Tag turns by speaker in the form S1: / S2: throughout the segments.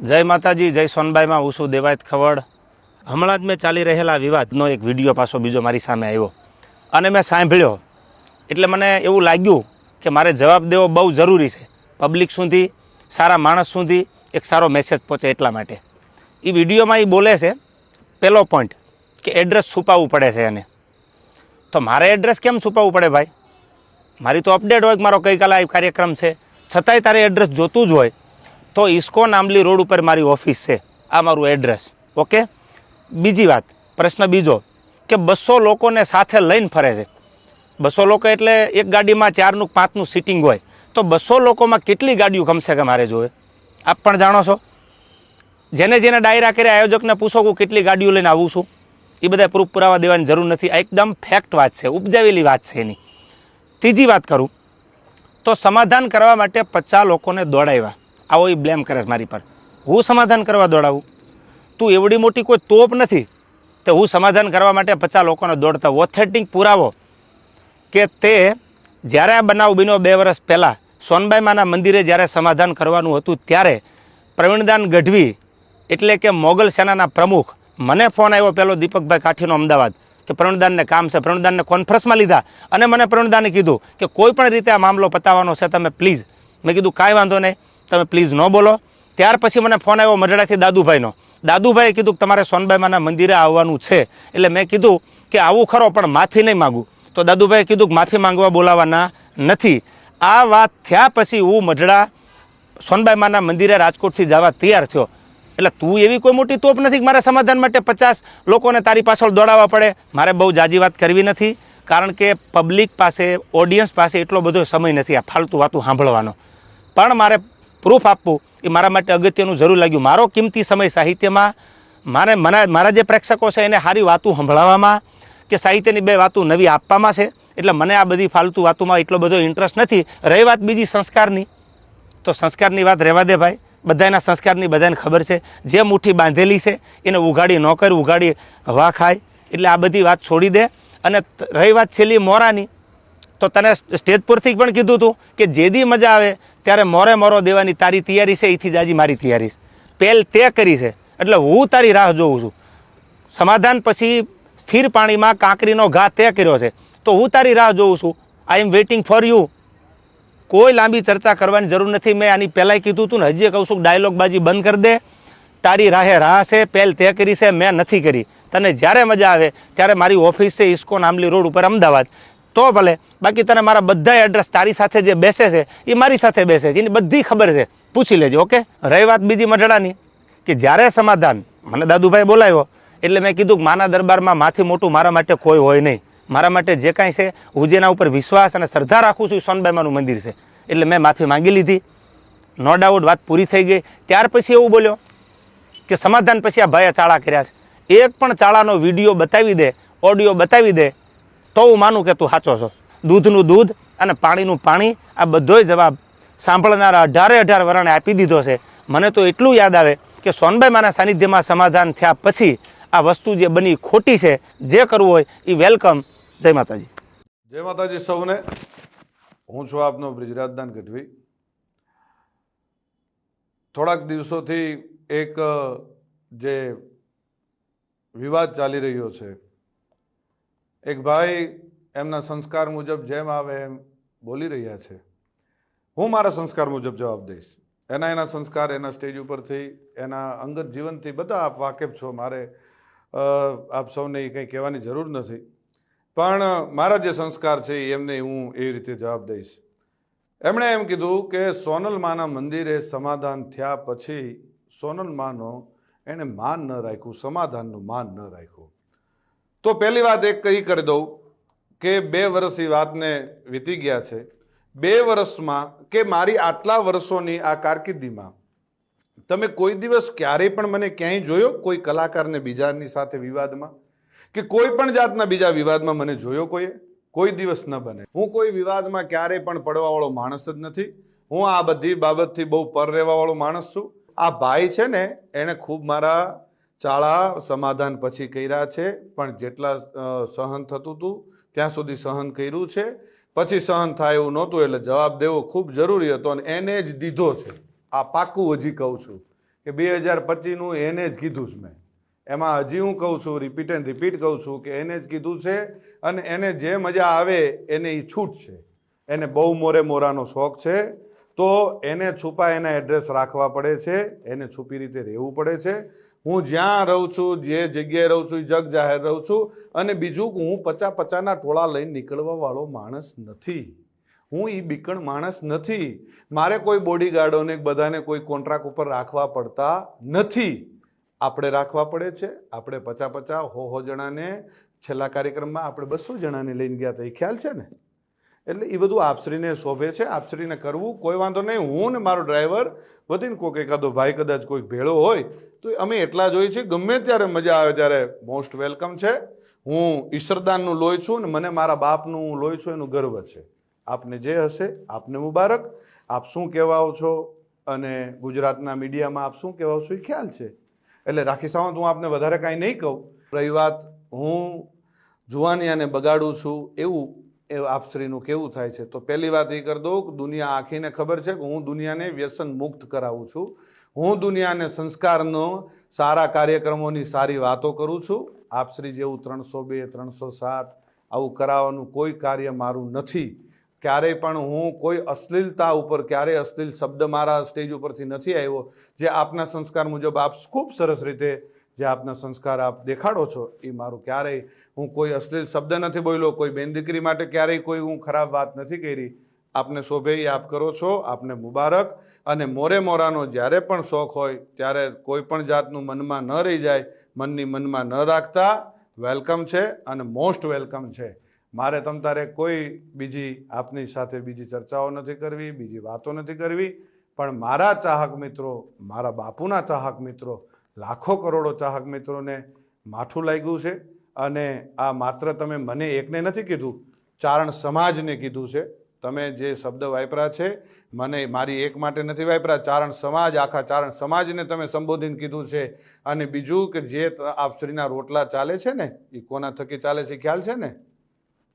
S1: જય માતાજી, જય સોનબાઈમાં હું છું દેવાયત ખવડ। હમણાં જ મેં ચાલી રહેલા વિવાદનો એક વિડીયો પાછો બીજો મારી સામે આવ્યો અને મેં સાંભળ્યો એટલે મને એવું લાગ્યું કે મારે જવાબ દેવો બહુ જરૂરી છે। પબ્લિક સુધી, સારા માણસ સુધી એક સારો મેસેજ પહોંચે એટલા માટે। એ વિડીયોમાં એ બોલે છે પહેલો પોઈન્ટ કે એડ્રેસ છુપાવવું પડે છે એને। તો મારે એડ્રેસ કેમ છુપાવવું પડે ભાઈ? મારી તો અપડેટ હોય કે મારો ગઈકાલે આ કાર્યક્રમ છે, છતાંય તારે એડ્રેસ જોતું જ હોય તો ઇસ્કોન આંબલી રોડ ઉપર મારી ઓફિસ છે, આ મારું એડ્રેસ। ઓકે, બીજી વાત, પ્રશ્ન બીજો કે 200 લોકોને સાથે લઈને ફરે છે। 200 લોકો એટલે એક ગાડીમાં 4નું 5નું સીટિંગ હોય તો 200 લોકોમાં કેટલી ગાડીઓ કમસે કમ મારે જોવે? આપ પણ જાણો છો। જેને જેને ડાયરા કર્યા આયોજકને પૂછો કે કેટલી ગાડીઓ લઈને આવું છું, એ બધા પ્રૂફ પુરાવા દેવાની જરૂર નથી। આ એકદમ ફેક્ટ વાત છે, ઉપજાવેલી વાત છે એની। ત્રીજી વાત કરું તો સમાધાન કરવા માટે 50 લોકોને દોડાવ્યા, આવો એ બ્લેમ કરે છે મારી પર। હું સમાધાન કરવા દોડાવું? તું એવડી મોટી કોઈ તોપ નથી તો હું સમાધાન કરવા માટે 50 લોકોને દોડતા? ઓથેન્ટિક પુરાવો કે તે જ્યારે આ બનાવ બન્યો 2 વર્ષ પહેલાં સોનબાઈ માના મંદિરે જ્યારે સમાધાન કરવાનું હતું ત્યારે પ્રવીણદાન ગઢવી એટલે કે મોગલ સેનાના પ્રમુખ, મને ફોન આવ્યો પેલો દીપકભાઈ કાઠીનો અમદાવાદ કે પ્રવીણદાનને કામ છે। પ્રવીણદાનને કોન્ફરન્સમાં લીધા અને મને પ્રવીણદાને કીધું કે કોઈ પણ રીતે આ મામલો પતાવવાનો છે, તમે પ્લીઝ। મેં કીધું કાંઈ વાંધો નહીં, તમે પ્લીઝ ન બોલો। ત્યાર પછી મને ફોન આવ્યો મઢડાથી દાદુભાઈનો। દાદુભાઈએ કીધું કે તમારે સોનબાઈ માના મંદિરે આવવાનું છે। એટલે મેં કીધું કે આવું ખરો પણ માફી નહીં માગું। તો દાદુભાઈએ કીધું કે માફી માંગવા બોલાવાના નથી। આ વાત થયા પછી હું મઢડા સોનબાઈ માના મંદિરે રાજકોટથી જવા તૈયાર થયો। એટલે તું એવી કોઈ મોટી તોપ નથી કે મારે સમાધાન માટે 50 લોકોને તારી પાછળ દોડાવવા પડે। મારે બહુ જાજી વાત કરવી નથી, કારણ કે પબ્લિક પાસે, ઓડિયન્સ પાસે એટલો બધો સમય નથી આ ફાલતુ વાતું સાંભળવાનો। પણ મારે પ્રૂફ આપવું એ મારા માટે અગત્યનું જરૂર લાગ્યું। મારો કિંમતી સમય સાહિત્યમાં મારા જે પ્રેક્ષકો છે એને સારી વાતું સંભળાવવામાં કે સાહિત્યની 2 વાતું નવી આપવામાં છે। એટલે મને આ બધી ફાલતુ વાતોમાં એટલો બધો ઇન્ટરેસ્ટ નથી। રહી વાત બીજી સંસ્કારની, તો સંસ્કારની વાત રહેવા દે ભાઈ। બધાના સંસ્કારની બધાને ખબર છે, જે મુઠ્ઠી બાંધેલી છે એને ઉઘાડી ન કર, ઉઘાડી હવા ખાય। એટલે આ બધી વાત છોડી દે। અને રહી વાત છેલ્લી મોરાની, તો તને સ્ટેજ પરથી પણ કીધું હતું કે જેદી મજા આવે ત્યારે મોરે મોરો દેવાની તારી તૈયારી છે, એથી જ આજે મારી તૈયારી છે, પહેલ તે કરી છે। એટલે હું તારી રાહ જોઉં છું। સમાધાન પછી સ્થિર પાણીમાં કાંકરીનો ઘા તે કર્યો છે, તો હું તારી રાહ જોઉં છું। આઈ એમ વેઇટિંગ ફોર યુ। કોઈ લાંબી ચર્ચા કરવાની જરૂર નથી। મેં આની પહેલાંય કીધું હતું ને, હજી કહું છું, ડાયલોગબાજી બંધ કરી દે। તારી રાહે રાહ છે, પહેલ તે કરી છે, મેં નથી કરી। તને જ્યારે મજા આવે ત્યારે મારી ઓફિસ છે ઇસ્કોન આંબલી રોડ ઉપર અમદાવાદ, તો ભલે। બાકી તને મારા બધા એડ્રેસ તારી સાથે જે બેસે છે એ મારી સાથે બેસે છે, એની બધી ખબર છે, પૂછી લેજો। ઓકે, રહી વાત બીજી મઢડાની કે જ્યારે સમાધાન મને દાદુભાઈ બોલાવ્યો એટલે મેં કીધું કે માના દરબારમાં માથી મોટું મારા માટે કોઈ હોય નહીં। મારા માટે જે કાંઈ છે, હું જેના ઉપર વિશ્વાસ અને શ્રદ્ધા રાખું છું એ સોનબાઈમાનું મંદિર છે। એટલે મેં માફી માંગી લીધી, નો ડાઉટ, વાત પૂરી થઈ ગઈ। ત્યાર પછી એવું બોલ્યો કે સમાધાન પછી આ ભાઈએ ચાળા કર્યા છે। એક પણ ચાળાનો વિડીયો બતાવી દે, ઓડિયો બતાવી દે તો હું માનું કે તું સાચો છો। દૂધનું દૂધ અને પાણીનું પાણી, આ બધોય જવાબ સાંભળનારા 18 વરણે આપી દીધો છે। મને તો એટલું યાદ આવે કે સોનબાઈ માના સાનિધ્યમાં સમાધાન થયા પછી આ વસ્તુ જે બની ખોટી છે, જે કરવું હોય એ વેલકમ। જય માતાજી।
S2: જય માતાજી સૌને। હું છું આપનો બ્રિજરાજદાન ગઢવી। થોડાક દિવસોથી એક જે વિવાદ ચાલી રહ્યો છે, એક ભાઈ એમના સંસ્કાર મુજબ જેમ આવે એમ બોલી રહ્યા છે। હું મારા સંસ્કાર મુજબ જવાબ દઈશ। એના સંસ્કાર, એના સ્ટેજ ઉપરથી, એના અંગત જીવનથી બધા આપ વાકેફ છો। મારે આપ સૌને કંઈ કહેવાની જરૂર નથી, પણ મારા જે સંસ્કાર છે એમને હું એ રીતે જવાબ દઈશ। એમણે એમ કીધું કે સોનલ માના મંદિરે સમાધાન થયા પછી સોનલ માનો એણે માન ન રાખ્યું, સમાધાનનું માન ન રાખ્યું। તો પહેલી વાત એક કહી કરી દઉં કે 2 વર્ષ એ વાતને વીતી ગયા છે। 2 વર્ષમાં કે મારી આટલા વર્ષોની આ કારકિર્દીમાં તમે કોઈ દિવસ ક્યારેય પણ મને ક્યાંય જોયો કોઈ કલાકારને બીજાની સાથે વિવાદમાં, કે કોઈ પણ જાતના બીજા વિવાદમાં મને જોયો કોઈએ? કોઈ દિવસ ન બને। હું કોઈ વિવાદમાં ક્યારેય પણ પડવાવાળો માણસ જ નથી। હું આ બધી બાબતથી બહુ પર રહેવાવાળો માણસ છું। આ ભાઈ છે ને, એણે ખૂબ મારા ચાળા સમાધાન પછી કર્યા છે, પણ જેટલા સહન થતું હતું ત્યાં સુધી સહન કર્યું છે। પછી સહન થાય એવું નહોતું, એટલે જવાબ દેવો ખૂબ જરૂરી હતો અને એને જ દીધો છે। આ પાકું હજી કહું છું કે 2025નું એને જ કીધું છે મેં. એમાં હજી હું કહું છું, રિપીટ એન્ડ રિપીટ કહું છું કે એને જ કીધું છે અને એને જે મજા આવે એને એ છૂટ છે. એને બહુ મોરાનો શોખ છે તો એને છુપા એના એડ્રેસ રાખવા પડે છે, એને છુપી રીતે રહેવું પડે છે. હું જ્યાં રહું છું, જે જગ્યાએ રહું છું, જગ જાહેર રહું છું. અને બીજું હું પચાના ટોળા લઈને નીકળવા વાળો માણસ નથી. હું એ બીકણ માણસ નથી. મારે કોઈ બોડીગાર્ડોને બધાને કોઈ કોન્ટ્રાક્ટ ઉપર રાખવા પડતા નથી. આપણે રાખવા પડે છે. આપણે 50 જણાને છેલ્લા કાર્યક્રમમાં આપણે 200 જણાને લઈને ગયા હતા, એ ખ્યાલ છે ને? એટલે એ બધું આપશ્રીને શોભે છે, આપશ્રીને કરવું કોઈ વાંધો નહીં. હું ને મારો ડ્રાઈવર વધીને કોઈક એકાદો ભાઈ કદાચ કોઈક ભેળો હોય તો અમે એટલા જ હોઈએ છીએ. ગમે ત્યારે મજા આવે ત્યારે મોસ્ટ વેલકમ છે. હું ઈશ્વરદાનનું લોહી છું ને મને મારા બાપનું લોહી છું એનું ગર્વ છે. આપને જે હશે આપને મુબારક. આપ શું કહેવાઓ છો અને ગુજરાતના મીડિયામાં આપ શું કહેવાઓ છો એ ખ્યાલ છે. એટલે રાખી સાવંત, હું આપને વધારે કાંઈ નહીં કહું. રહી વાત હું જુવાનિયાને બગાડું છું એવું આપશ્રીનું કેવું થાય છે, તો પહેલી વાત એ કરી દઉં કે દુનિયા આખીને ખબર છે કે હું દુનિયાને વ્યસન મુક્ત કરાવું છું. હું દુનિયાને સંસ્કારનો સારા કાર્યક્રમોની સારી વાતો કરું છું. આપશ્રી જેવું 302, 307 આવું કરાવવાનું કોઈ કાર્ય મારું નથી. ક્યારેય પણ હું કોઈ અશ્લીલતા ઉપર ક્યારેય અશ્લીલ શબ્દ મારા સ્ટેજ ઉપરથી નથી આવ્યો. જે આપના સંસ્કાર મુજબ આપ ખૂબ સરસ રીતે જે આપના સંસ્કાર આપ દેખાડો છો એ મારું ક્યારેય હું કોઈ અશ્લીલ શબ્દ નથી બોલ્યો. કોઈ બેન દીકરી માટે ક્યારેય કોઈ હું ખરાબ વાત નથી કરી. આપને શોભે એ આપ કરો છો, આપને મુબારક. અને મોરાનો જ્યારે પણ શોખ હોય ત્યારે કોઈ પણ જાતનું મનમાં ન રહી જાય, મનમાં ન રાખતા. વેલકમ છે અને મોસ્ટ વેલકમ છે. મારે તમ તારે કોઈ બીજી આપની સાથે બીજી ચર્ચાઓ નથી કરવી, બીજી વાતો નથી કરવી. પણ મારા ચાહક મિત્રો, મારા બાપુના ચાહક મિત્રો, લાખો કરોડો ચાહક મિત્રોને માઠું લાગ્યું છે. અને આ માત્ર તમે મને એકને નથી કીધું, ચારણ સમાજને કીધું છે. તમે જે શબ્દ વાપર્યા છે મને મારી એક માટે નથી વાપર્યા, ચારણ સમાજ, આખા ચારણ સમાજને તમે સંબોધીને કીધું છે. અને બીજું કે જે આપશ્રીના રોટલા ચાલે છે ને એ કોના થકી ચાલે છે ખ્યાલ છે ને?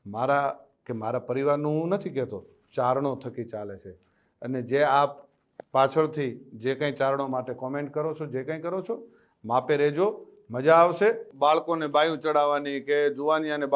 S2: મારા પરિવારનું હું નથી કહેતો, ચારણો થકી ચાલે છે. અને જે આપ પાછળથી જે કંઈ ચારણો માટે કોમેન્ટ કરો છો, જે કંઈ કરો છો, માપે રહેજો. મજા આવશે. બાળકોને બાયું ચડાવવાની કે જુવાનિયાને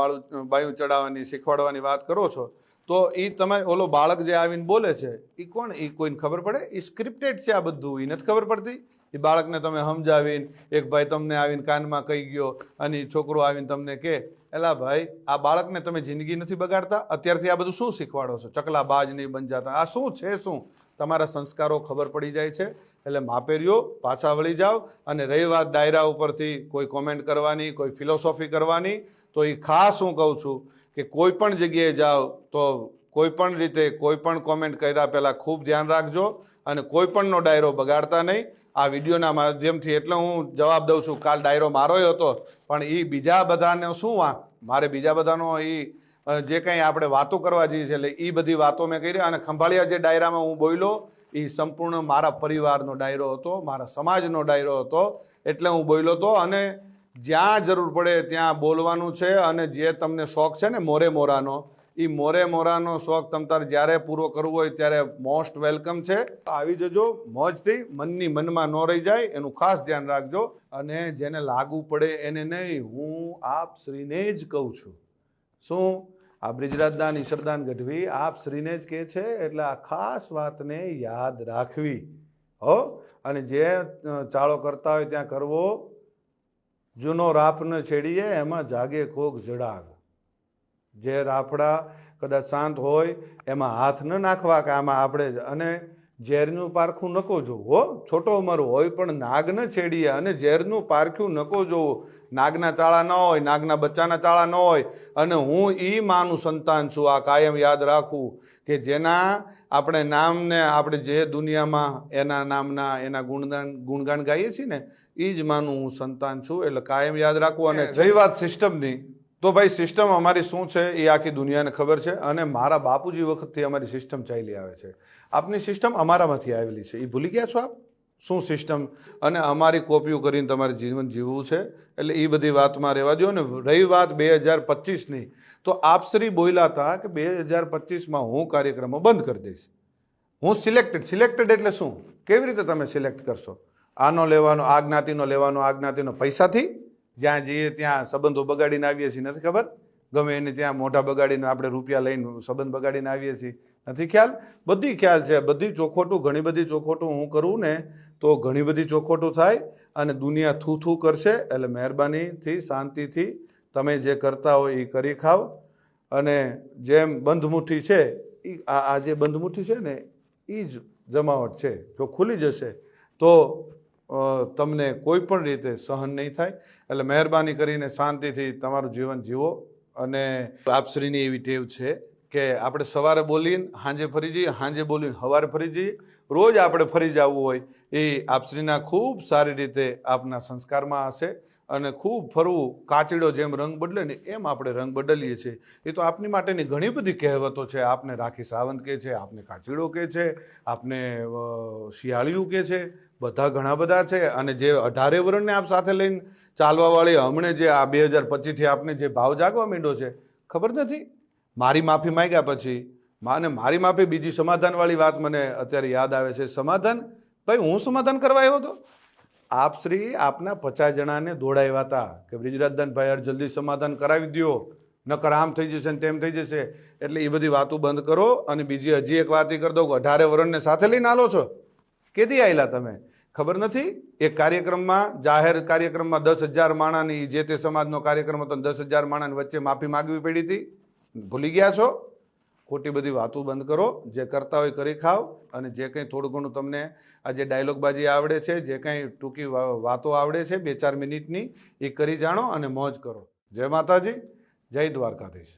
S2: બાયું ચડાવવાની શીખવાડવાની વાત કરો છો તો એ તમારે ઓલો બાળક જે આવીને બોલે છે એ કોણ? એ કોઈને ખબર પડે? એ સ્ક્રિપ્ટેડ છે આ બધું, એ નથી ખબર પડતી. એ બાળકને તમે સમજાવીને એક ભાઈ તમને આવીને કાનમાં કહી ગયો અને એ છોકરો આવીને તમને કહે, એલા ભાઈ આ બાળકને તમે જિંદગી નથી બગાડતા? અત્યારથી આ બધું શું શીખવાડો છો? ચકલા બાજ નહીં બન જાતા. આ શું છે? શું તમારા સંસ્કારો ખબર પડી જાય છે. એટલે માપે રહ્યો, પાછા વળી જાઓ. અને રહી વાત ડાયરા ઉપરથી કોઈ કોમેન્ટ કરવાની, કોઈ ફિલોસોફી કરવાની, તો એ ખાસ હું કહું છું કે કોઈ પણ જગ્યાએ જાઓ તો કોઈ પણ રીતે કોઈ પણ કોમેન્ટ કર્યા પહેલાં ખૂબ ધ્યાન રાખજો અને કોઈ પણનો ડાયરો બગાડતા નહીં. આ વિડીયોના માધ્યમથી એટલે હું જવાબ દઉં છું. કાલ ડાયરો મારોય હતો પણ એ બીજા બધાને શું વાંક? મારે બીજા બધાનો એ જે કંઈ આપણે વાતો કરવા જઈએ છીએ એટલે એ બધી વાતો મેં કરી. અને ખંભાળિયા જે ડાયરામાં હું બોલ્યો એ સંપૂર્ણ મારા પરિવારનો ડાયરો હતો, મારા સમાજનો ડાયરો હતો, એટલે હું બોલ્યો હતો. અને જ્યાં જરૂર પડે ત્યાં બોલવાનું છે. અને જે તમને શોખ છે ને મોરાનો, એ મોરાનો શોખ તમ તારે જ્યારે પૂરો કરવો હોય ત્યારે મોસ્ટ વેલકમ છે. આવી જજો મોજથી, મનમાં ન રહી જાય એનું ખાસ ધ્યાન રાખજો. અને જેને લાગુ પડે એને નહીં, હું આપ શ્રીને જ કહું છું. શું? આ બ્રિજરાજદાન ઈશ્વરદાન ગઢવી આપ શ્રીને જ કહે છે. એટલે આ ખાસ વાતને યાદ રાખવી હો. અને જે ચાળો કરતા હોય ત્યાં કરવો. જૂનો રાફ ન છેડીએ એમાં જાગે કોક જડાગ. જે રાફડા કદાચ શાંત હોય એમાં હાથ ન નાખવા કે આમાં આપણે. અને ઝેરનું પારખું નકો જોવું હો. છોટો ઉંમર હોય પણ નાગ ન છેડીએ. અને ઝેરનું પારખ્યું નકો જોવું. નાગના ચાળા ન હોય, નાગના બચ્ચાના ચાળા ન હોય. અને હું ઈ માનું સંતાન છું. આ કાયમ યાદ રાખવું કે જેના આપણે નામને આપણે જે દુનિયામાં એના નામના એના ગુણગાન ગાઈએ છીએ ને એ જ માનું હું સંતાન છું. એટલે કાયમ યાદ રાખવું. અને રહી વાત સિસ્ટમની, તો ભાઈ સિસ્ટમ અમારી શું છે એ આખી દુનિયાને ખબર છે. અને મારા બાપુજી વખતથી અમારી સિસ્ટમ ચાલી આવે છે. આપની સિસ્ટમ અમારામાંથી આવેલી છે. એ ભૂલી ગયા છો આપ? શું સિસ્ટમ? અને અમારી કોપીઓ કરીને તમારે જીવન જીવવું છે. એટલે એ બધી વાતમાં રહેવા દો. અને રહી વાત 2025ની, તો આપશ્રી બોલ્યા હતા કે 2025માં હું કાર્યક્રમો બંધ કરી દઈશ. હું સિલેક્ટેડ એટલે શું? કેવી રીતે તમે સિલેક્ટ કરશો? આનો લેવાનો, આ જ્ઞાતિનો લેવાનો, આ જ્ઞાતિનો, પૈસાથી જ્યાં જઈએ ત્યાં સંબંધો બગાડીને આવીએ છીએ, નથી ખબર? ગમે એને ત્યાં મોઢા બગાડીને આપણે રૂપિયા લઈને સંબંધ બગાડીને આવીએ છીએ, નથી ખ્યાલ? બધી ખ્યાલ છે. બધી ચોખોટું, ઘણી બધી ચોખોટું હું કરું ને તો ઘણી બધી ચોખોટું થાય અને દુનિયા થૂ થૂ કરશે. એટલે મહેરબાનીથી, શાંતિથી તમે જે કરતા હોય એ કરી ખાઓ. અને જેમ બંધમુઠ્ઠી છે, આ જે બંધમુઠ્ઠી છે ને એ જ જમાવટ છે. જો ખુલી જશે તો તમને કોઈ પણ રીતે સહન નહીં થાય. એટલે મહેરબાની કરીને શાંતિથી તમારું જીવન જીવો. અને આપશ્રીની એવી ટેવ છે કે આપણે સવારે બોલીને સાંજે ફરી જઈએ, સાંજે બોલીને સવારે ફરી જઈએ. રોજ આપણે ફરી જવું હોય એ આપશ્રીના ખૂબ સારી રીતે આપના સંસ્કારમાં હશે. અને ખૂબ ફરવું, કાચીડો જેમ રંગ બદલે ને એમ આપણે રંગ બદલીએ છીએ. એ તો આપની માટેની ઘણી બધી કહેવતો છે. આપને રાખી સાવંત કહે છે, આપને કાચીડો કહે છે, આપને શિયાળિયું કહે છે, બધા ઘણા બધા છે. અને જે 18 વર્ષને આપ સાથે લઈને ચાલવાવાળી હમણે જે આ 2025થી આપને જે ભાવ જાગવા માંડ્યો છે, ખબર નથી? મારી માફી માંગ્યા પછી માને મારી માફી, બીજી સમાધાનવાળી વાત મને અત્યારે યાદ આવે છે. સમાધાન? ભાઈ હું સમાધાન કરવા આવ્યો હતો? આપ શ્રી આપના 50 જણાને દોડાવ્યા હતા કે બ્રિજરાજદાનભાઈ યાર જલ્દી સમાધાન કરાવી દો, નકર આમ થઈ જશે ને તેમ થઈ જશે. એટલે એ બધી વાતો બંધ કરો. અને બીજી હજી એક વાત કરી દો, 18 વર્ષને સાથે લઈને આલો છો. કેદી આવેલા તમે? ખબર નથી? એક કાર્યક્રમમાં, જાહેર કાર્યક્રમમાં 10,000 માણાની, જે તે સમાજનો કાર્યક્રમ હતો, 10,000 માણાની વચ્ચે માફી માગવી પડી હતી. ભૂલી ગયા છો? ખોટી બધી વાતો બંધ કરો. જે કરતા હોય કરી ખાઓ. અને જે કંઈ થોડું ઘણું તમને આ જે ડાયલોગબાજી આવડે છે, જે કંઈ ટૂંકી વાતો આવડે છે 2-4 મિનિટની, એ કરી જાણો અને મોજ કરો. જય માતાજી, જય દ્વારકાધીશ.